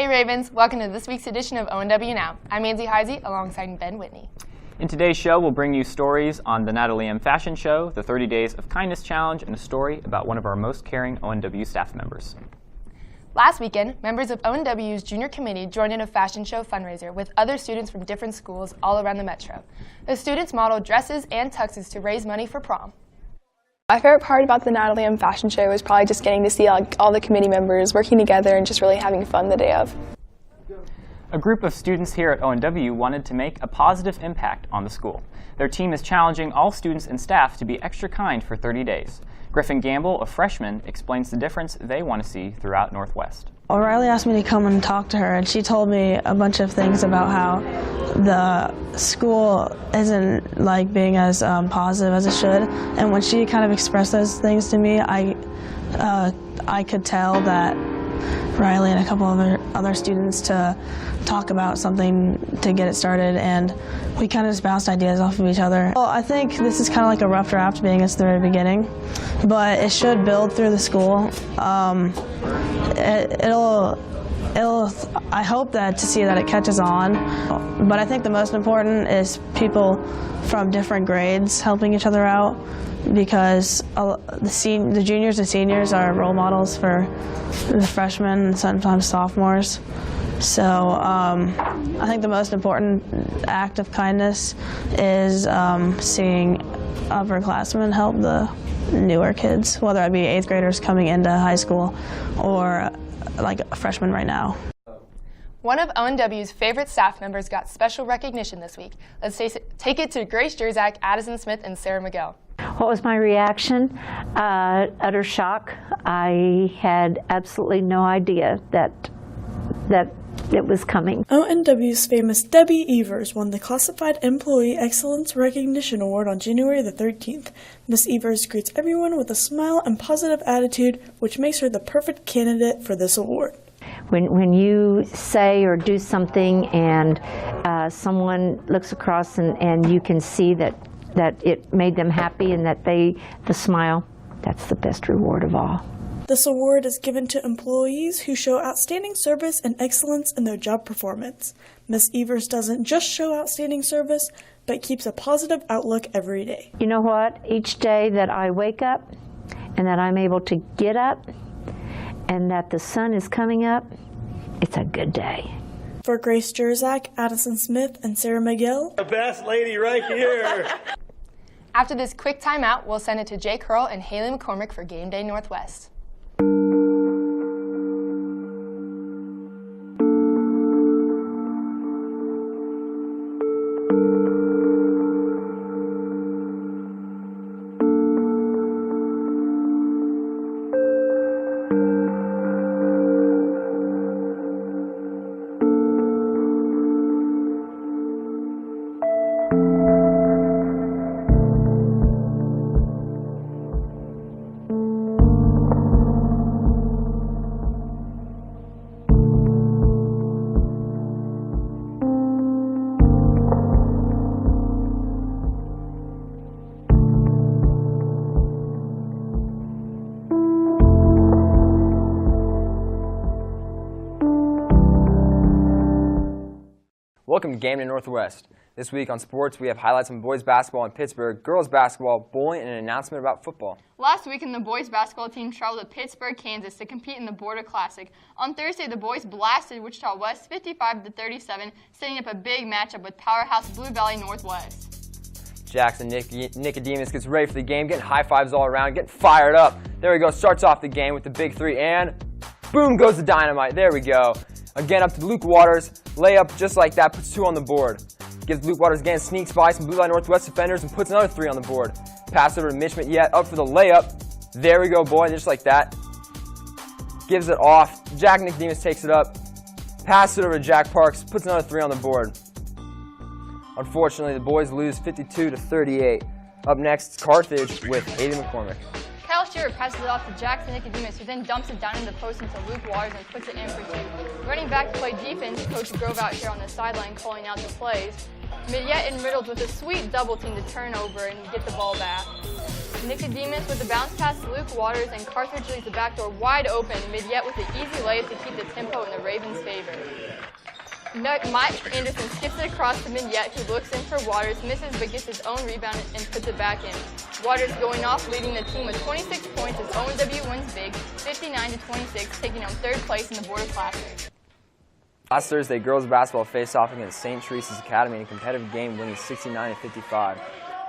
Hey Ravens, welcome to this week's edition of ONW Now. I'm Angie Heisey alongside Ben Whitney. In today's show, we'll bring you stories on the Natalie Fashion Show, the 30 Days of Kindness Challenge, and a story about one of our most caring ONW staff members. Last weekend, members of ONW's junior committee joined in a fashion show fundraiser with other students from different schools all around the metro. The students modeled dresses and tuxes to raise money for prom. My favorite part about the Natalie Fashion Show was probably just getting to see all the committee members working together and just really having fun the day of. A group of students here at ONW wanted to make a positive impact on the school. Their team is challenging all students and staff to be extra kind for 30 days. Griffin Gamble, a freshman, explains the difference they want to see throughout Northwest. O'Reilly asked me to come and talk to her, and she told me a bunch of things about how the school isn't like being as positive as it should. And when she kind of expressed those things to me, I could tell that Riley and a couple of other students to talk about something to get it started, and we kind of just bounced ideas off of each other. Well, I think this is kind of like a rough draft being it's the very beginning, but it should build through the school. I hope that to see that it catches on, but I think the most important is people from different grades helping each other out, because the juniors and seniors are role models for the freshmen and sometimes sophomores. So I think the most important act of kindness is seeing upperclassmen help the newer kids, whether it be 8th graders coming into high school or like freshmen right now. One of ONW's favorite staff members got special recognition this week. Let's take it to Grace Jerzak, Addison Smith, and Sarah Miguel. What was my reaction? Utter shock. I had absolutely no idea that it was coming. ONW's famous Debbie Evers won the Classified Employee Excellence Recognition Award on January the 13th. Miss Evers greets everyone with a smile and positive attitude, which makes her the perfect candidate for this award. When you say or do something and someone looks across and you can see that it made them happy and that the smile, that's the best reward of all. This award is given to employees who show outstanding service and excellence in their job performance. Ms. Evers doesn't just show outstanding service, but keeps a positive outlook every day. You know what? Each day that I wake up and that I'm able to get up and that the sun is coming up, it's a good day. For Grace Jerzak, Addison Smith, and Sarah Miguel, the best lady right here. After this quick timeout, we'll send it to Jake Hurl and Haley McCormick for Game Day Northwest. Welcome to Game Day Northwest. This week on sports, we have highlights from boys basketball in Pittsburgh, girls basketball, bowling, and an announcement about football. Last weekend, the boys basketball team traveled to Pittsburgh, Kansas to compete in the Border Classic. On Thursday, the boys blasted Wichita West 55-37, setting up a big matchup with powerhouse Blue Valley Northwest. Jackson Nicodemus gets ready for the game, getting high fives all around, getting fired up. There we go, starts off the game with the big three, and boom goes the dynamite. There we go. Again, up to Luke Waters, layup just like that, puts 2 on the board. Gives Luke Waters again, sneaks by some Blue Valley Northwest defenders and puts another 3 on the board. Pass over to Mitch Yet, up for the layup. There we go, boy, just like that. Gives it off. Jack Nicodemus takes it up. Passes it over to Jack Parks, puts another 3 on the board. Unfortunately, the boys lose 52-38. Up next, Carthage with Aiden McCormick. Kyle Shearer passes it off to Jackson Nicodemus, who then dumps it down in the post into Luke Waters and puts it in for 2. Running back to play defense, Coach Grove out here on the sideline calling out the plays. Midyet and Riddles with a sweet double team to turn over and get the ball back. Nicodemus with the bounce pass to Luke Waters, and Carthage leaves the back door wide open, Mid-Yet with an easy layup to keep the tempo in the Ravens' favor. Mike Anderson skips it across to Mid-Yet, who looks in for Waters, misses but gets his own rebound and puts it back in. Waters going off, leading the team with 26 points as ONW wins big, 59-26, taking home third place in the Border Classic. Last Thursday, girls basketball faced off against St. Teresa's Academy in a competitive game, winning 69-55.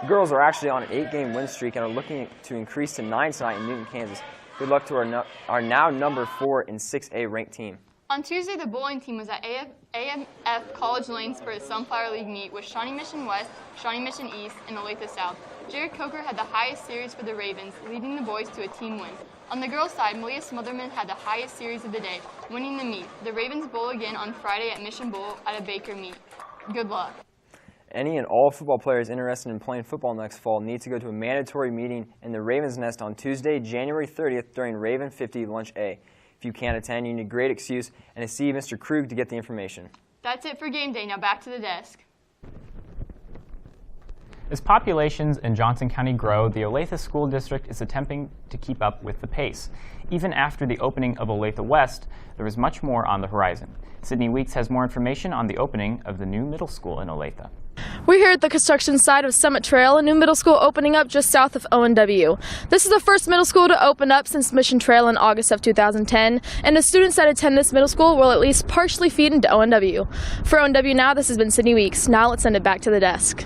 The girls are actually on an 8-game win streak and are looking to increase to 9 tonight in Newton, Kansas. Good luck to our now number 4 in 6A ranked team. On Tuesday, the bowling team was at AMF College Lanes for a Sunflower League meet with Shawnee Mission West, Shawnee Mission East, and Olathe South. Jared Coker had the highest series for the Ravens, leading the boys to a team win. On the girls' side, Malia Smotherman had the highest series of the day, winning the meet. The Ravens bowl again on Friday at Mission Bowl at a Baker meet. Good luck. Any and all football players interested in playing football next fall need to go to a mandatory meeting in the Ravens Nest on Tuesday, January 30th during Raven 50 Lunch A. If you can't attend, you need a great excuse and to see Mr. Krug to get the information. That's it for game day. Now back to the desk. As populations in Johnson County grow, the Olathe School District is attempting to keep up with the pace. Even after the opening of Olathe West, there is much more on the horizon. Sydney Weeks has more information on the opening of the new middle school in Olathe. We're here at the construction site of Summit Trail, a new middle school opening up just south of ONW. This is the first middle school to open up since Mission Trail in August of 2010, and the students that attend this middle school will at least partially feed into ONW. For ONW Now, this has been Sydney Weeks. Now let's send it back to the desk.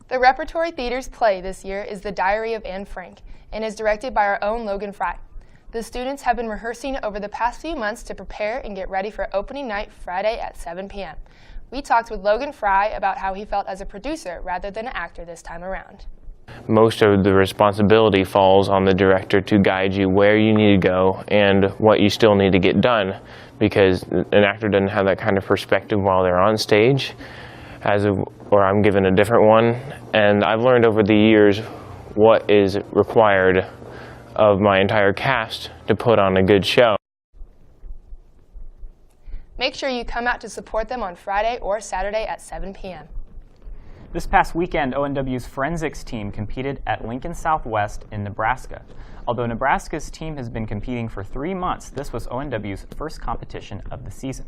The Repertory Theater's play this year is The Diary of Anne Frank and is directed by our own Logan Fry. The students have been rehearsing over the past few months to prepare and get ready for opening night Friday at 7 p.m. We talked with Logan Fry about how he felt as a producer rather than an actor this time around. Most of the responsibility falls on the director to guide you where you need to go and what you still need to get done, because an actor doesn't have that kind of perspective while they're on stage, or I'm given a different one. And I've learned over the years what is required of my entire cast to put on a good show. Make sure you come out to support them on Friday or Saturday at 7 p.m. This past weekend, ONW's forensics team competed at Lincoln Southwest in Nebraska. Although Nebraska's team has been competing for 3 months, this was ONW's first competition of the season.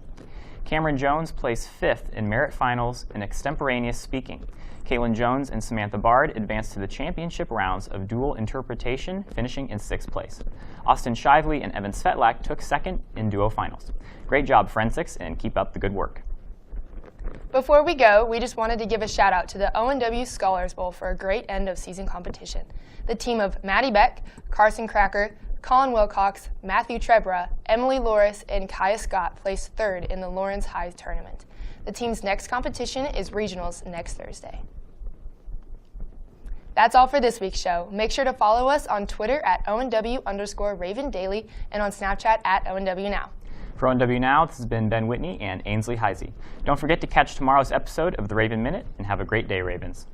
Cameron Jones placed 5th in merit finals in extemporaneous speaking. Caitlin Jones and Samantha Bard advanced to the championship rounds of dual interpretation, finishing in 6th place. Austin Shively and Evan Svetlak took 2nd in duo finals. Great job, forensics, and keep up the good work. Before we go, we just wanted to give a shout out to the ONW Scholars Bowl for a great end of season competition. The team of Maddie Beck, Carson Cracker, Colin Wilcox, Matthew Trebra, Emily Loris, and Kaya Scott placed 3rd in the Lawrence High tournament. The team's next competition is regionals next Thursday. That's all for this week's show. Make sure to follow us on Twitter at ONW_Raven Daily and on Snapchat at ONW Now. For ONW Now, this has been Ben Whitney and Ainsley Heisey. Don't forget to catch tomorrow's episode of the Raven Minute, and have a great day, Ravens.